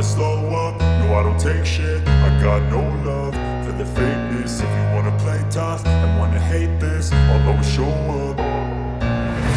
slow up, no I don't take shit. I got no love for the fakeness. If you wanna play tough and wanna hate this, I'll always show up.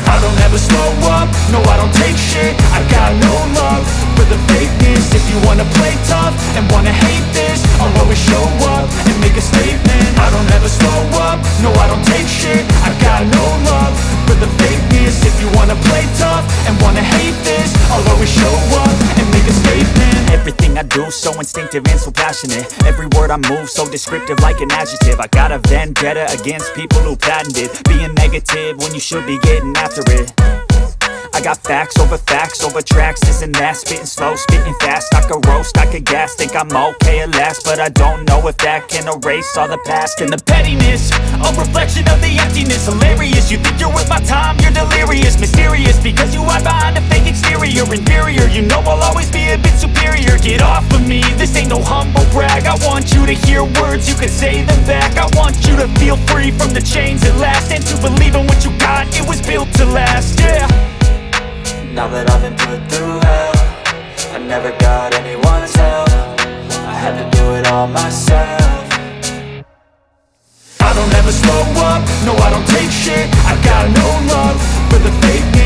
I don't ever slow up, no I don't take shit. I got no love for the fakeness. If you wanna play tough and wanna hate this, I'll always show up and make a statement. I don't ever slow up, no I don't take shit. I got no love for the fakeness. If you wanna play tough and wanna hate this, I'll always show up and make a statement. Everything I do so instinctive and so passionate. Every word I move so descriptive like an adjective. I got a vendetta against people who patented being negative when you should be getting after it. I got facts over tracks, this and that. Spitting slow, spitting fast, I could roast, I could gas. Think I'm okay at last, but I don't know if that can erase all the past. And the pettiness, a reflection of the emptiness. Hilarious, you think you're worth my time, you're delirious. Mysterious, because you hide behind a fake exterior. Inferior, you know I'll always be a bit superior. Get off of me, this ain't no humble brag. I want you to hear words, you can say them back. I want you to feel free from the chains at last, and to believe in what you got, it was built to last, yeah. Now that I've been put through hell, I never got anyone's help. I had to do it all myself. I don't ever slow up, no I don't take shit. I got no love for the fake